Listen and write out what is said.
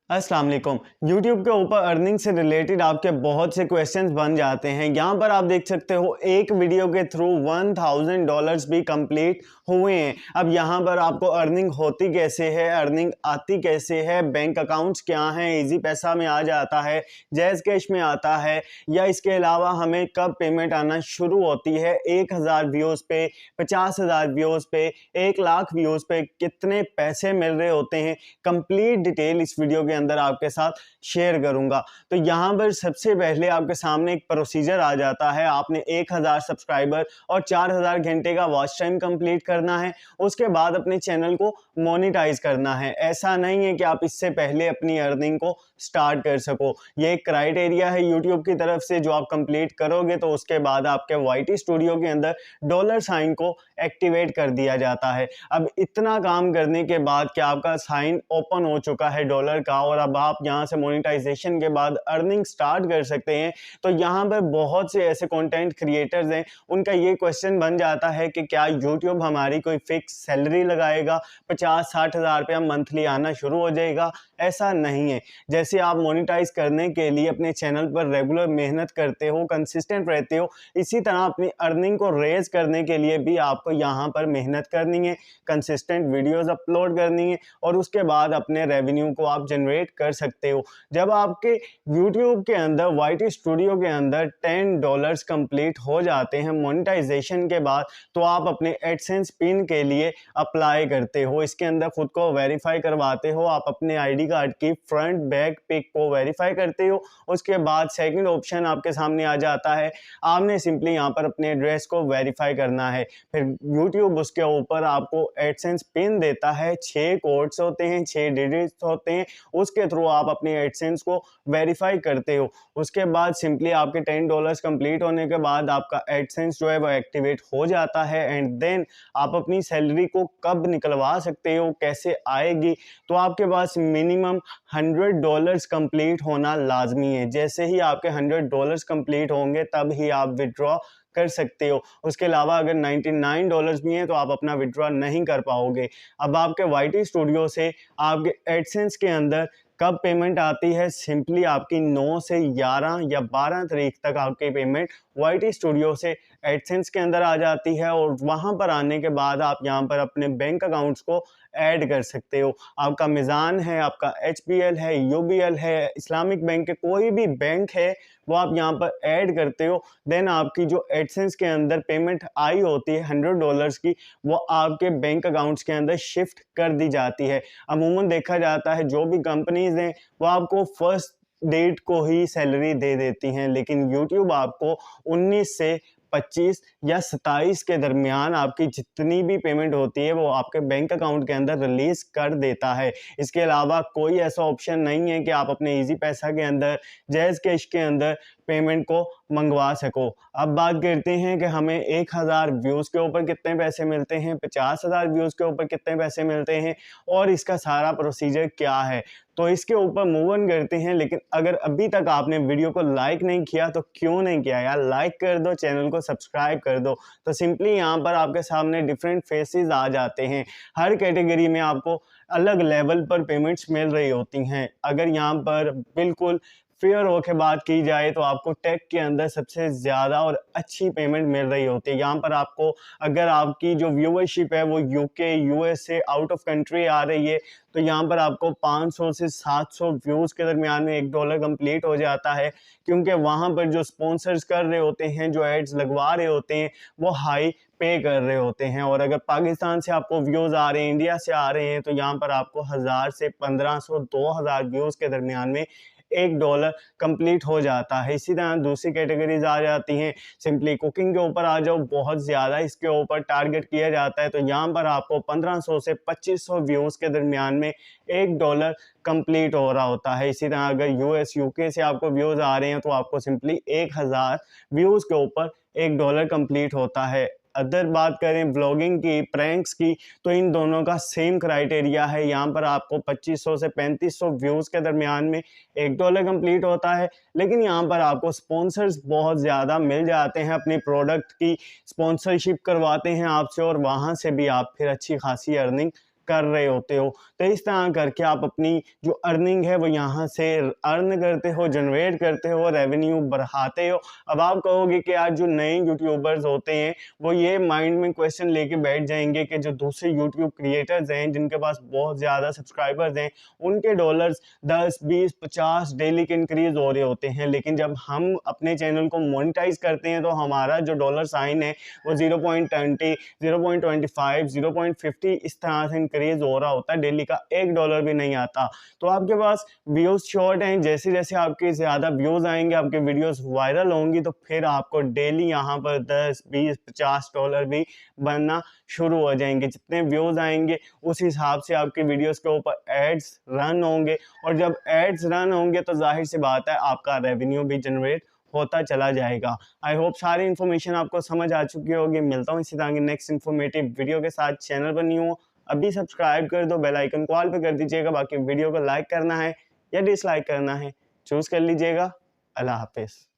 अस्सलाम वालेकुम। यूट्यूब के ऊपर अर्निंग से रिलेटेड आपके बहुत से क्वेश्चंस बन जाते हैं। यहाँ पर आप देख सकते हो एक वीडियो के थ्रू $1000 भी कंप्लीट हुए हैं। अब यहाँ पर आपको अर्निंग होती कैसे है, अर्निंग आती कैसे है, बैंक अकाउंट्स क्या हैं, इजी पैसा में आ जाता है, जैज़ कैश में आता है, या इसके अलावा हमें कब पेमेंट आना शुरू होती है, 1000 व्यूज़ पे, 50,000 व्यूज़ पे, 1,00,000 व्यूज़ पे कितने पैसे मिल रहे होते हैं, कंप्लीट डिटेल इस वीडियो के अंदर आपके साथ शेयर करूंगा। तो यहाँ पर सबसे पहले आपके सामने एक प्रोसीजर आ जाता है। आपने 1000 सब्सक्राइबर और 4000 घंटे का वॉच टाइम कंप्लीट करना है। उसके बाद अपने चैनल को मोनेटाइज करना है। ऐसा नहीं है कि आप इससे पहले अपनी अर्निंग को स्टार्ट कर सको। ये एक क्राइटेरिया है यूट्यूब की तरफ से, जो आप कंप्लीट करोगे तो उसके बाद आपके वाईटी स्टूडियो के अंदर डॉलर साइन को एक्टिवेट कर दिया जाता है। अब इतना काम करने के बाद क्या आपका साइन ओपन हो चुका है डॉलर का और अब आप यहां से मोनेटाइजेशन के बाद अर्निंग स्टार्ट कर सकते हैं। तो यहां पर बहुत से ऐसे कंटेंट क्रिएटर्स हैं, उनका ये क्वेश्चन बन जाता है कि क्या यूट्यूब हमारी कोई फिक्स सैलरी लगाएगा, 50-60 हज़ार रुपया मंथली आना शुरू हो जाएगा? ऐसा नहीं है। जैसे आप मोनेटाइज करने के लिए अपने चैनल पर रेगुलर मेहनत करते हो, कंसिस्टेंट रहते हो, इसी तरह अपनी अर्निंग को रेज करने के लिए भी आपको यहाँ पर मेहनत करनी है, कंसिस्टेंट वीडियोस अपलोड करनी है और उसके बाद अपने रेवेन्यू को आप जनरेट कर सकते हो। जब आपके यूट्यूब के अंदर वाईटी स्टूडियो के अंदर $10 कंप्लीट हो जाते हैं मोनेटाइजेशन के बाद, तो आप अपने एडसेंस पिन के लिए अप्लाई करते हो। इसके अंदर खुद को वेरीफाई करवाते हो। आप अपने आईडी कार्ड की फ्रंट बैक पिक को वेरीफाई करते हो। उसके बाद सेकंड ऑप्शन आपके सामने आ जाता है। आपने सिंपली यहाँ पर अपने एड्रेस को वेरीफाई करना है। फिर यूट्यूब उसके ऊपर आपको एडसेंस पिन देता है। 6 कोड्स होते हैं, 6 डिजिट्स होते हैं। उसके थ्रू आप अपने एडसेंस को वेरीफाई करते हो। उसके बाद सिंपली आपके $10 कंप्लीट होने के बाद आपका एडसेंस जो है वो एक्टिवेट हो जाता है। एंड देन आप अपनी सैलरी को कब निकलवा सकते हो, कैसे आएगी, तो आपके पास मिनिमम $100 कंप्लीट होना लाजमी है। जैसे ही आपके $100 कंप्लीट होंगे तब ही आप विड्रॉ कर सकते हो। उसके अलावा अगर $99 भी हैं तो आप अपना विड्रॉ नहीं कर पाओगे। अब आपके वाईटी स्टूडियो से आपके एडसेंस के अंदर कब पेमेंट आती है, सिंपली आपकी 9 से 11 या 12 तारीख तक आपकी पेमेंट वाईटी स्टूडियो से एडसेंस के अंदर आ जाती है और वहां पर आने के बाद आप यहां पर अपने बैंक अकाउंट्स को ऐड कर सकते हो। आपका मिज़ान है, आपका HBL है, UBL है, इस्लामिक बैंक के कोई भी बैंक है, वो आप यहाँ पर ऐड करते हो। देन आपकी जो एडसेंस के अंदर पेमेंट आई होती है $100 की, वो आपके बैंक अकाउंट्स के अंदर शिफ्ट कर दी जाती है। अमूमन देखा जाता है जो भी कंपनीज हैं वो आपको फर्स्ट डेट को ही सैलरी दे देती हैं, लेकिन यूट्यूब आपको 19 से 25 या 27 के दरमियान आपकी जितनी भी पेमेंट होती है वो आपके बैंक अकाउंट के अंदर रिलीज कर देता है। इसके अलावा कोई ऐसा ऑप्शन नहीं है कि आप अपने इजी पैसा के अंदर, जैज़ कैश के अंदर पेमेंट को मंगवा सको। अब बात करते हैं कि हमें 1000 व्यूज़ के ऊपर कितने पैसे मिलते हैं, 50,000 व्यूज़ के ऊपर कितने पैसे मिलते हैं और इसका सारा प्रोसीजर क्या है। तो इसके ऊपर मूव ऑन करते हैं। लेकिन अगर अभी तक आपने वीडियो को लाइक नहीं किया तो क्यों नहीं किया यार, लाइक कर दो, चैनल को सब्सक्राइब कर दो। तो सिंपली यहाँ पर आपके सामने डिफरेंट फेसेस आ जाते हैं। हर कैटेगरी में आपको अलग लेवल पर पेमेंट्स मिल रही होती हैं। अगर यहाँ पर बिल्कुल फेयर होकर बात की जाए तो आपको टेक के अंदर सबसे ज़्यादा और अच्छी पेमेंट मिल रही होती है। यहाँ पर आपको, अगर आपकी जो व्यूअरशिप है वो यूके, यूएस से आउट ऑफ कंट्री आ रही है, तो यहाँ पर आपको 500 से 700 व्यूज़ के दरमियान में $1 कंप्लीट हो जाता है, क्योंकि वहाँ पर जो स्पॉन्सर्स कर रहे होते हैं, जो एड्स लगवा रहे होते हैं, वो हाई पे कर रहे होते हैं। और अगर पाकिस्तान से आपको व्यूज़ आ रहे हैं, इंडिया से आ रहे हैं, तो यहाँ पर आपको 1000 से 1500, 2000 व्यूज़ के दरमियान में $1 कंप्लीट हो जाता है। इसी तरह दूसरी कैटेगरीज आ जाती हैं। सिंपली कुकिंग के ऊपर आ जाओ, बहुत ज़्यादा इसके ऊपर टारगेट किया जाता है, तो यहाँ पर आपको 1500 से 2500 व्यूज़ के दरमियान में $1 कंप्लीट हो रहा होता है। इसी तरह अगर यूएस, यूके से आपको व्यूज़ आ रहे हैं तो आपको सिंपली 1000 व्यूज़ के ऊपर $1 कंप्लीट होता है। अदर बात करें ब्लॉगिंग की, प्रैंक्स की, तो इन दोनों का सेम क्राइटेरिया है। यहाँ पर आपको 2500 से 3500 व्यूज़ के दरमियान में $1 कंप्लीट होता है। लेकिन यहाँ पर आपको स्पॉन्सर्स बहुत ज़्यादा मिल जाते हैं, अपनी प्रोडक्ट की स्पॉन्सरशिप करवाते हैं आपसे और वहाँ से भी आप फिर अच्छी खासी अर्निंग कर रहे होते हो। तो इस तरह करके आप अपनी जो अर्निंग है वो यहाँ से अर्न करते हो, जनरेट करते हो, रेवेन्यू बढ़ाते हो। अब आप कहोगे कि यार जो नए यूट्यूबर्स होते हैं वो ये माइंड में क्वेश्चन लेके बैठ जाएंगे कि जो दूसरे यूट्यूब क्रिएटर्स हैं जिनके पास बहुत ज़्यादा सब्सक्राइबर्स हैं उनके डॉलर्स 10, 20, 50 डेली के इंक्रीज हो रहे होते हैं, लेकिन जब हम अपने चैनल को मोनेटाइज करते हैं तो हमारा जो डॉलर साइन है वो 0.20, 0.25, 0.50 इस तरह से इंक्रीज हो रहा होता है। डेली का $1 भी नहीं आता। तो आपके पास व्यूज शॉर्ट हैं, जैसे जैसे आपके ज़्यादा व्यूज आएंगे, आपके वीडियोस वायरल होंगी, तो फिर आपको डेली यहाँ पर 10, 20, $50 भी बनना शुरू हो जाएंगे। जितने व्यूज आएंगे उस हिसाब से आपके वीडियोस के ऊपर एड्स रन होंगे, और जब एड्स रन होंगे तो जाहिर सी बात है आपका रेवेन्यू भी जनरेट होता चला जाएगा। आई होप सारी इन्फॉर्मेशन आपको समझ आ चुकी होगी। मिलता हूँ इसी तरह की नेक्स्ट इन्फॉर्मेटिव वीडियो के साथ। चैनल पर न्यू हो अभी सब्सक्राइब कर दो, बेल आइकन को ऑल पे कर दीजिएगा। बाकी वीडियो को लाइक करना है या डिसलाइक करना है चूज कर लीजिएगा। अल्लाह हाफिज़।